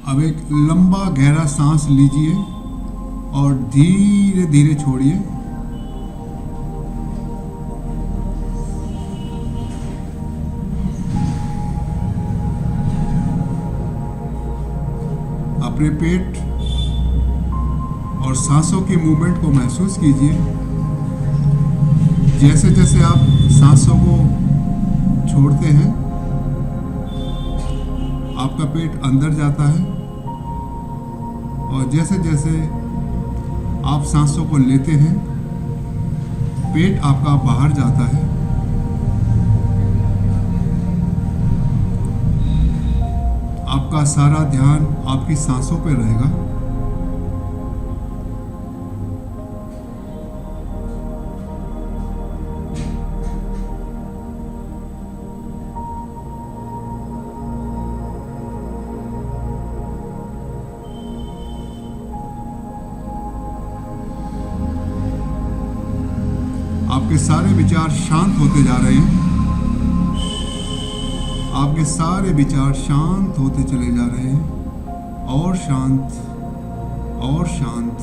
अब एक लंबा गहरा सांस लीजिए और धीरे धीरे छोड़िए। अपने पेट और सांसों की मूवमेंट को महसूस कीजिए। जैसे जैसे आप सांसों को छोड़ते हैं, आपका पेट अंदर जाता है और जैसे जैसे आप सांसों को लेते हैं, पेट आपका बाहर जाता है। आपका सारा ध्यान आपकी सांसों पर रहेगा। आपके सारे विचार शांत होते जा रहे हैं। आपके सारे विचार शांत होते चले जा रहे हैं, और शांत और शांत।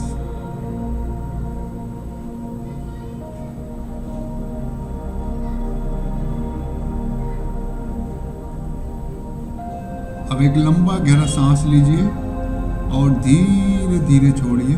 अब एक लंबा गहरा सांस लीजिए और धीरे धीरे छोड़िए।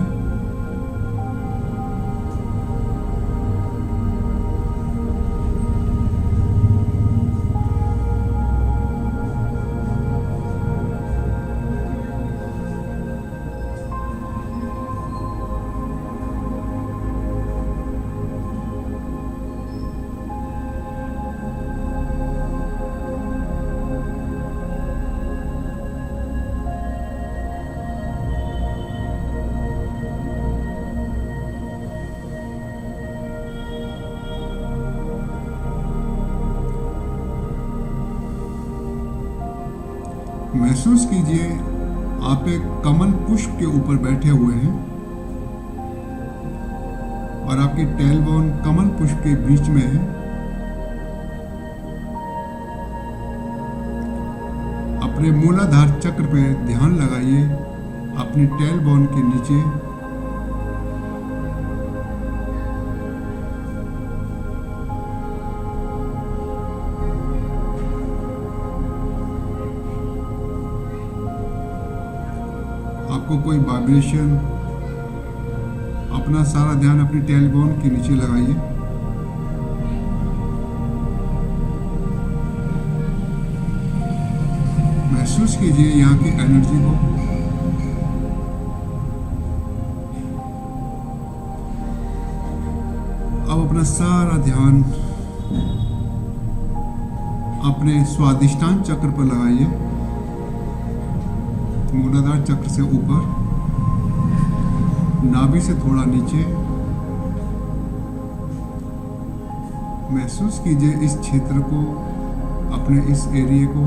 महसूस कीजिए आप एक कमल पुष्प के ऊपर बैठे हुए हैं और आपकी टेलबोन कमल पुष्प के बीच में है। अपने मूलाधार चक्र पे ध्यान लगाइए, अपनी टेलबोन के नीचे। आपको कोई वाइब्रेशन, अपना सारा ध्यान अपनी टेलबोन के नीचे लगाइए। महसूस कीजिए यहाँ की एनर्जी को। अब अपना सारा ध्यान अपने स्वादिष्टान चक्र पर लगाइए, मूलाधार चक्र से ऊपर, नाभि से थोड़ा नीचे। महसूस कीजिए इस क्षेत्र को, अपने इस एरिया को।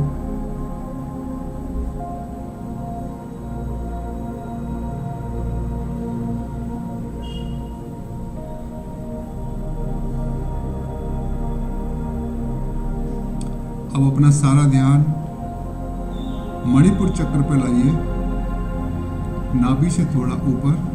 अब अपना सारा ध्यान मणिपुर चक्र पर लाइए, नाभि से थोड़ा ऊपर।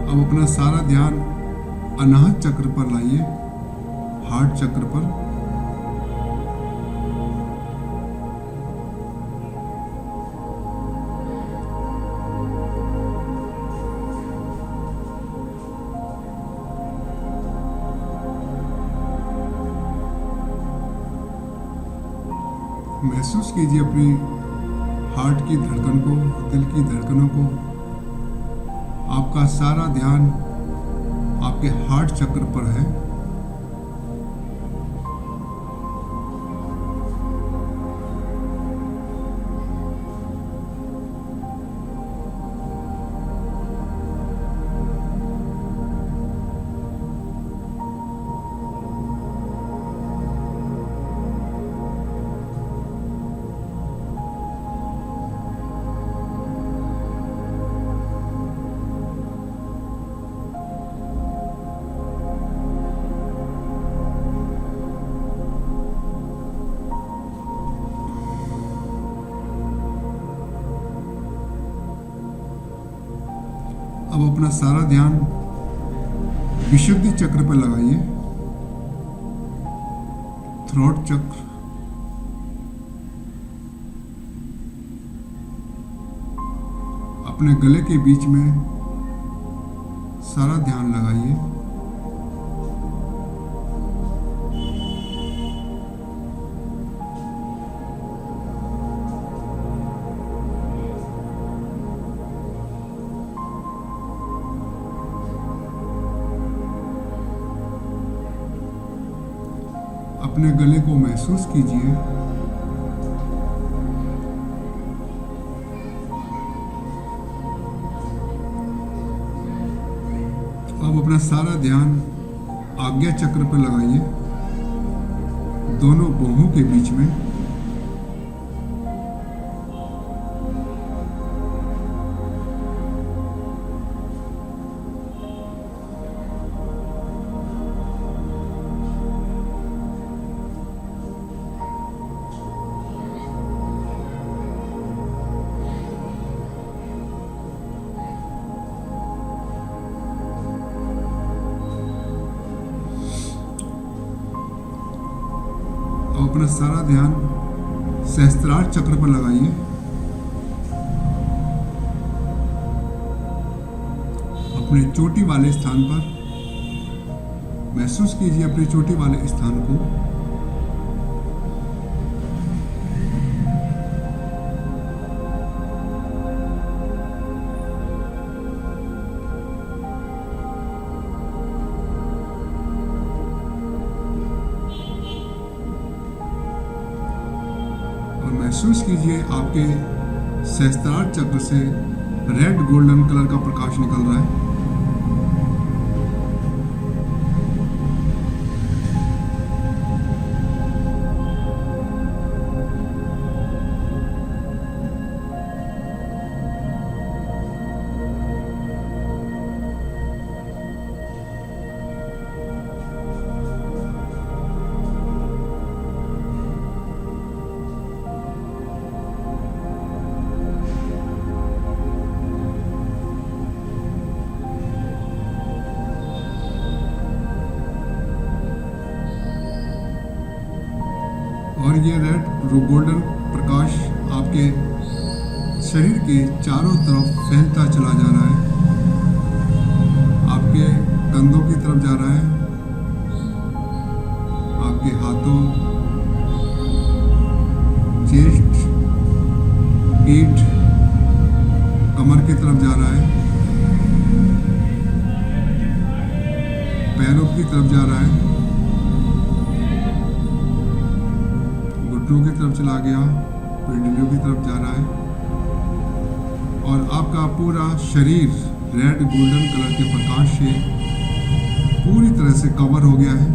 अब अपना सारा ध्यान अनाहत चक्र पर लाइए, हार्ट चक्र पर। महसूस कीजिए अपनी हार्ट की धड़कन को, दिल की धड़कनों को। आपका सारा ध्यान आपके हार्ट चक्र पर है। अब अपना सारा ध्यान विशुद्धि चक्र पर लगाइए, थ्रोट चक्र। अपने गले के बीच में सारा ध्यान लगाइए। अपने गले को महसूस कीजिए। अब अपना सारा ध्यान आज्ञा चक्र पर लगाइए, दोनों बाहों के बीच में। अपना सारा ध्यान सहस्त्रार चक्र पर लगाइए। अपने चोटी वाले स्थान पर महसूस कीजिए, अपने चोटी वाले स्थान को। महसूस कीजिए आपके सहस्त्रार चक्र से रेड गोल्डन कलर का प्रकाश निकल रहा है। और ये रेड गोल्डन प्रकाश आपके शरीर के चारों तरफ फैलता चला जा रहा है। आपके कंधों की तरफ जा रहा है, आपके हाथों, चेस्ट, पीठ, कमर की तरफ जा रहा है, पैरों की तरफ जा रहा है, घुटनों की तरफ चला गया, पिंडलियों की तरफ जा रहा है और आपका पूरा शरीर रेड गोल्डन कलर के प्रकाश से पूरी तरह से कवर हो गया है।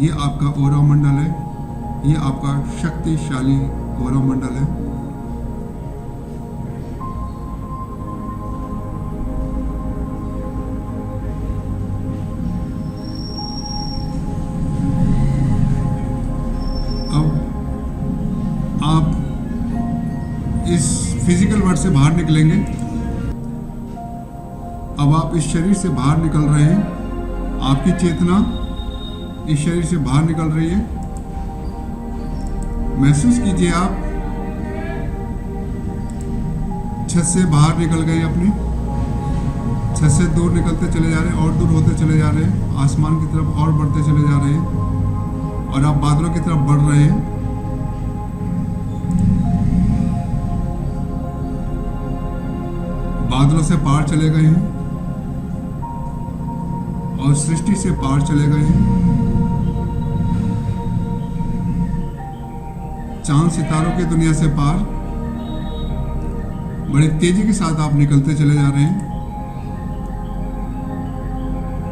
ये आपका ऑरा मंडल है, ये आपका शक्तिशाली ऑरा मंडल है। आप इस फिजिकल वर्ल्ड से बाहर निकलेंगे। अब आप इस शरीर से बाहर निकल रहे हैं। आपकी चेतना इस शरीर से बाहर निकल रही है। महसूस कीजिए आप छत से बाहर निकल गए, अपनी छत से दूर निकलते चले जा रहे हैं और दूर होते चले जा रहे हैं, आसमान की तरफ और बढ़ते चले जा रहे हैं और आप बादलों की तरफ बढ़ रहे हैं। से पार चले गए हैं और सृष्टि से पार चले गए हैं। चांद सितारों की दुनिया से पार बड़ी तेजी के साथ आप निकलते चले जा रहे हैं।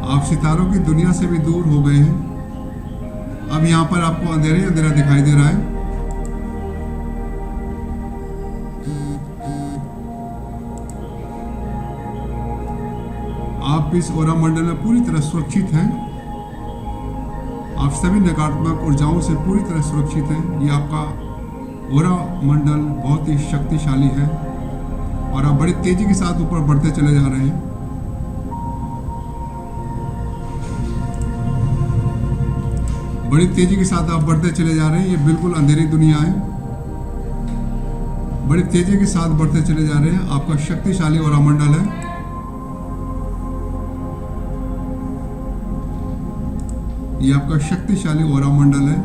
आप सितारों की दुनिया से भी दूर हो गए हैं। अब यहां पर आपको अंधेरा ही अंधेरा दिखाई दे रहा है। आप इस ओरा मंडल में पूरी तरह सुरक्षित हैं। आप सभी नकारात्मक ऊर्जाओं से पूरी तरह सुरक्षित हैं। ये आपका ओरा मंडल बहुत ही शक्तिशाली है और आप बड़ी तेजी के साथ ऊपर बढ़ते चले जा रहे हैं। बड़ी तेजी के साथ आप बढ़ते चले जा रहे हैं। ये बिल्कुल अंधेरी दुनिया है। बड़ी तेजी के साथ बढ़ते चले जा रहे हैं। आपका शक्तिशाली ओरा मंडल है। ये आपका शक्तिशाली ओरा मंडल है।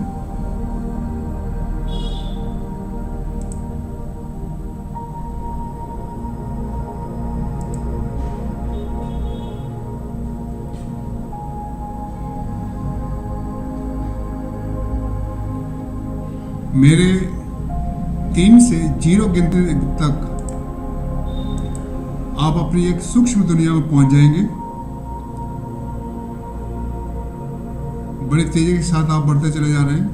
मेरे 3 से 0 गिनती तक आप अपनी एक सूक्ष्म दुनिया में पहुंच जाएंगे। बड़ी तेजी के साथ आप बढ़ते चले जा रहे हैं।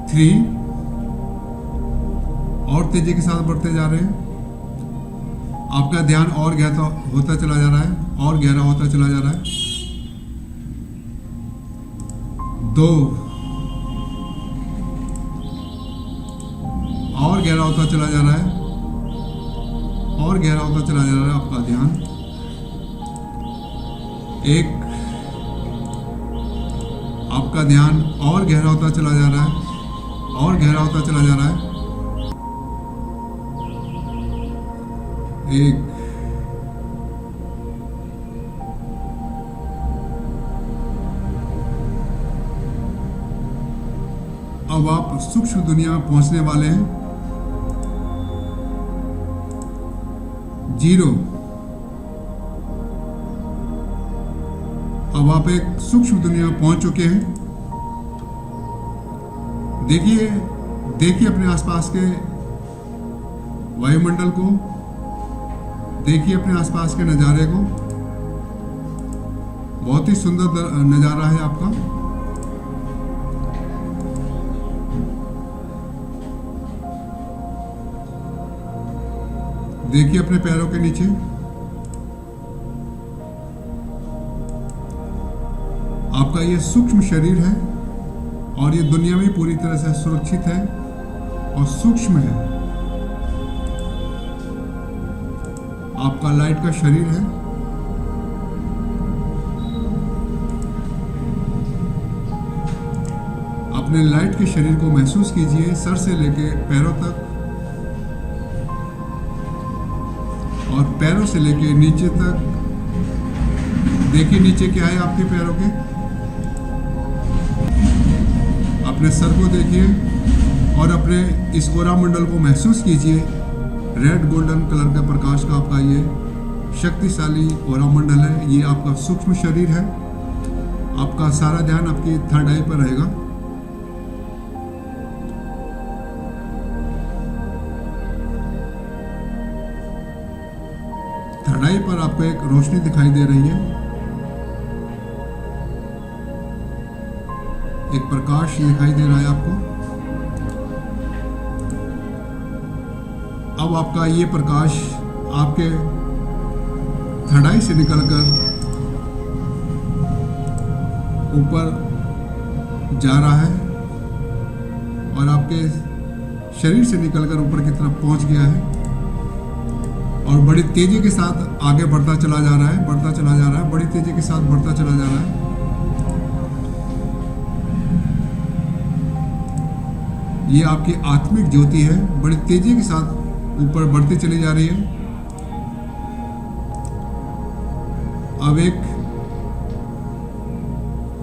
3 और तेजी के साथ बढ़ते जा रहे हैं। आपका ध्यान और गहरा होता चला जा रहा है और गहरा होता चला जा रहा है। 2 और गहरा होता चला जा रहा है और गहरा होता चला जा रहा है आपका ध्यान। 1 आपका ध्यान और गहरा होता चला जा रहा है और गहरा होता चला जा रहा है। 1 अब आप सूक्ष्म दुनिया में पहुंचने वाले हैं। 0 अब आप एक सूक्ष्म दुनिया में पहुंच चुके हैं। देखिए अपने आसपास के वायुमंडल को, देखिए अपने आसपास के नज़ारे को। बहुत ही सुंदर नज़ारा है आपका। देखिए अपने पैरों के नीचे। आपका ये सूक्ष्म शरीर है और ये दुनिया में पूरी तरह से सुरक्षित है और सूक्ष्म है। आपका लाइट का शरीर है। अपने लाइट के शरीर को महसूस कीजिए, सर से लेके पैरों तक और पैरों से लेके नीचे तक। देखिए नीचे क्या है आपके पैरों के। अपने सर को देखिए और अपने इस ओरा मंडल को महसूस कीजिए। रेड गोल्डन कलर का प्रकाश का आपका ये शक्तिशाली ओरा मंडल है। ये आपका सूक्ष्म शरीर है। आपका सारा ध्यान आपकी थर्ड आई पर रहेगा। थर्ड आई पर आपको एक रोशनी दिखाई दे रही है। एक प्रकाश दिखाई दे रहा है आपको। अब आपका ये प्रकाश आपके थर्ड आई से निकलकर ऊपर जा रहा है और आपके शरीर से निकलकर ऊपर की तरफ पहुंच गया है और बड़ी तेजी के साथ आगे बढ़ता चला जा रहा है, बढ़ता चला जा रहा है, बड़ी तेजी के साथ बढ़ता चला जा रहा है। ये आपकी आत्मिक ज्योति है, बड़ी तेजी के साथ ऊपर बढ़ती चली जा रही है। अब एक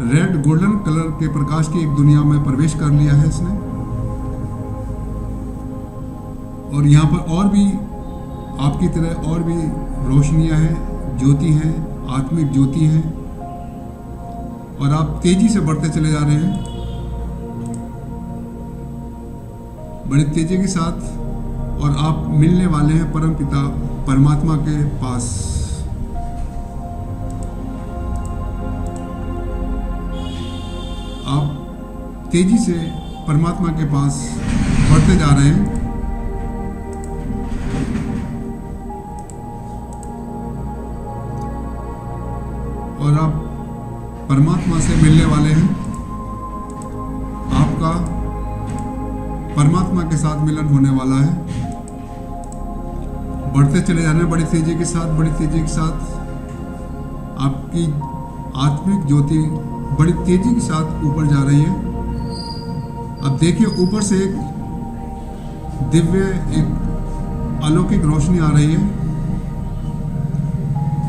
रेड गोल्डन कलर के प्रकाश की एक दुनिया में प्रवेश कर लिया है इसने और यहाँ पर और भी आपकी तरह और भी रोशनियां हैं, ज्योति हैं, आत्मिक ज्योति हैं, और आप तेजी से बढ़ते चले जा रहे हैं, बड़ी तेजी के साथ, और आप मिलने वाले हैं परम पिता परमात्मा के पास। आप तेजी से परमात्मा के पास बढ़ते जा रहे हैं, और आप परमात्मा से मिलने वाले हैं। आपका परमात्मा के साथ मिलन होने वाला है। बढ़ते चले जाने हैं बड़ी तेजी के साथ, बड़ी तेजी के साथ। आपकी आत्मिक ज्योति बड़ी तेजी के साथ ऊपर जा रही है। अब देखिए, ऊपर से एक दिव्य, एक अलौकिक रोशनी आ रही है,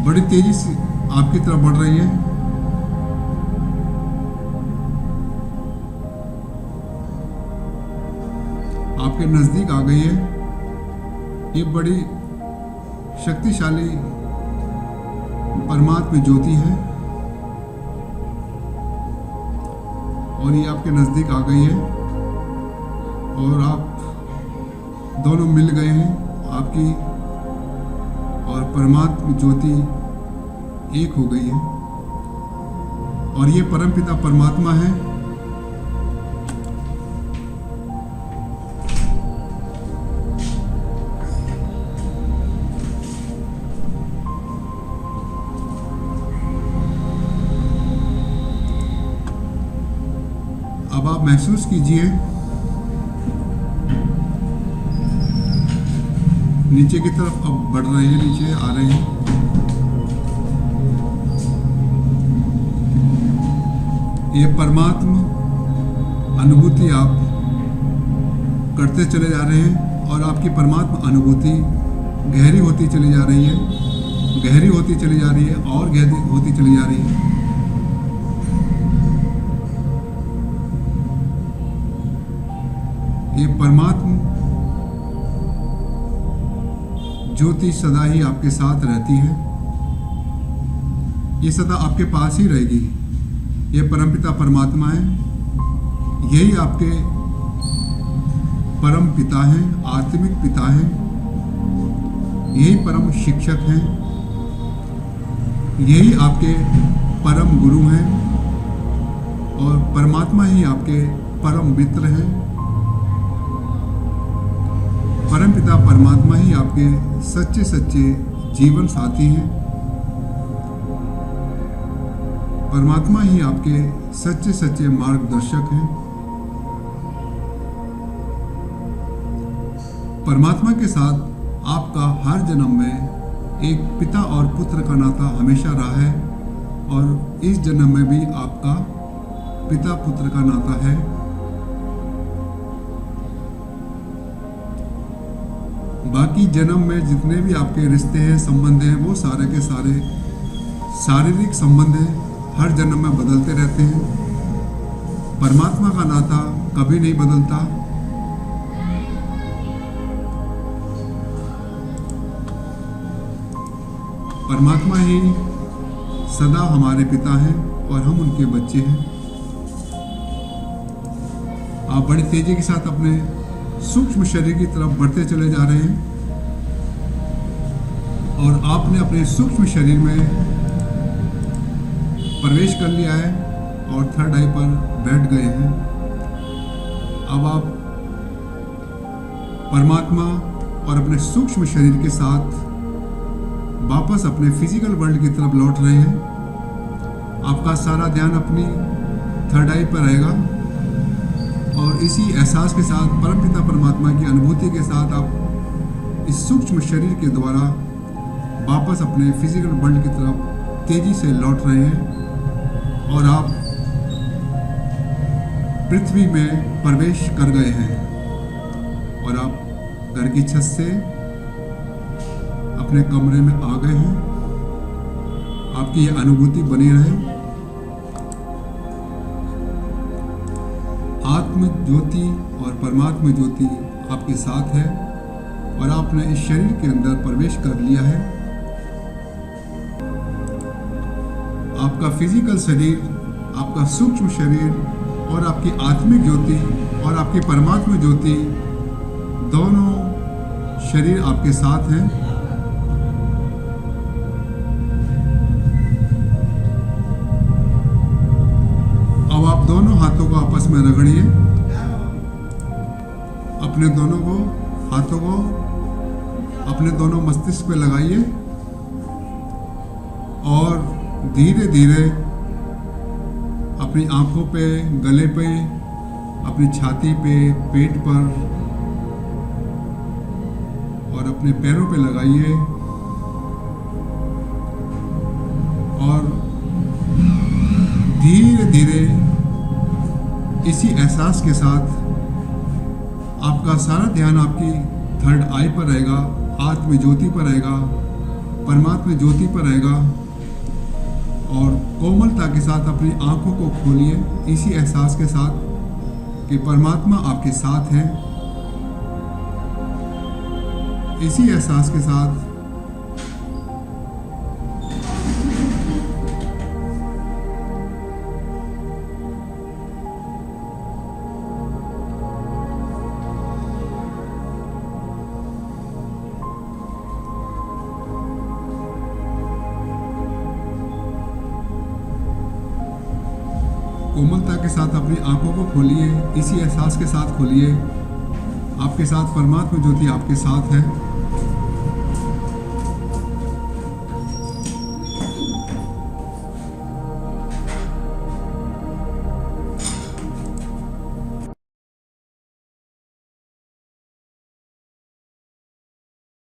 बड़ी तेजी से आपकी तरफ बढ़ रही है। आपके नजदीक आ गई है। ये बड़ी शक्तिशाली परमात्मा ज्योति है, और ये आपके नजदीक आ गई है, और आप दोनों मिल गए हैं। आपकी और परमात्मा ज्योति एक हो गई है, और ये परमपिता परमात्मा है। अब आप महसूस कीजिए, नीचे की तरफ अब बढ़ रहे हैं, नीचे आ रहे हैं। ये परमात्मा अनुभूति आप करते चले जा रहे हैं, और आपकी परमात्मा अनुभूति गहरी होती चली जा रही है, गहरी होती चली जा रही है, और गहरी होती चली जा रही है। ये परमात्मा ज्योति सदा ही आपके साथ रहती है, ये सदा आपके पास ही रहेगी। ये परमपिता परमात्मा है, यही आपके परम पिता हैं, आत्मिक पिता हैं, यही परम शिक्षक हैं, यही आपके परम गुरु हैं, और परमात्मा ही आपके परम मित्र हैं। परमपिता परमात्मा ही आपके सच्चे सच्चे जीवन साथी हैं। परमात्मा ही आपके सच्चे सच्चे मार्गदर्शक हैं। परमात्मा के साथ आपका हर जन्म में एक पिता और पुत्र का नाता हमेशा रहा है, और इस जन्म में भी आपका पिता पुत्र का नाता है। बाकी जन्म में जितने भी आपके रिश्ते हैं, संबंध हैं, वो सारे के सारे शारीरिक संबंध हैं, हर जन्म में बदलते रहते हैं। परमात्मा का नाता कभी नहीं बदलता। परमात्मा ही सदा हमारे पिता हैं, और हम उनके बच्चे हैं। आप बड़ी तेजी के साथ अपने सूक्ष्म शरीर की तरफ बढ़ते चले जा रहे हैं, और आपने अपने सूक्ष्म शरीर में प्रवेश कर लिया है, और थर्ड आई पर बैठ गए हैं। अब आप परमात्मा और अपने सूक्ष्म शरीर के साथ वापस अपने फिजिकल वर्ल्ड की तरफ लौट रहे हैं। आपका सारा ध्यान अपनी थर्ड आई पर रहेगा, और इसी एहसास के साथ, परमपिता परमात्मा की अनुभूति के साथ, आप इस सूक्ष्म शरीर के द्वारा वापस अपने फिजिकल वर्ल्ड की तरफ तेजी से लौट रहे हैं, और आप पृथ्वी में प्रवेश कर गए हैं, और आप घर की छत से अपने कमरे में आ गए हैं। आपकी ये अनुभूति बनी रहे। आत्म ज्योति और परमात्मा ज्योति आपके साथ है, और आपने इस शरीर के अंदर प्रवेश कर लिया है। आपका फिजिकल शरीर, आपका सूक्ष्म शरीर और आपकी आत्मिक ज्योति और आपकी परमात्मा ज्योति दोनों शरीर आपके साथ हैं। अब आप दोनों हाथों को आपस में रगड़िए। अपने दोनों हाथों को अपने दोनों मस्तिष्क पे लगाइए और धीरे धीरे अपनी आंखों पे, गले पे, अपनी छाती पे, पेट पर और अपने पैरों पे लगाइए और धीरे धीरे इसी एहसास के साथ आपका सारा ध्यान आपकी थर्ड आई पर रहेगा, आत्म ज्योति पर रहेगा, परमात्मा ज्योति पर रहेगा और कोमलता के साथ अपनी आंखों को खोलिए इसी एहसास के साथ कि परमात्मा आपके साथ है। इसी एहसास के साथ कोमलता के साथ अपनी आंखों को खोलिए, इसी एहसास के साथ खोलिए। आपके साथ परमात्मा ज्योति आपके साथ है।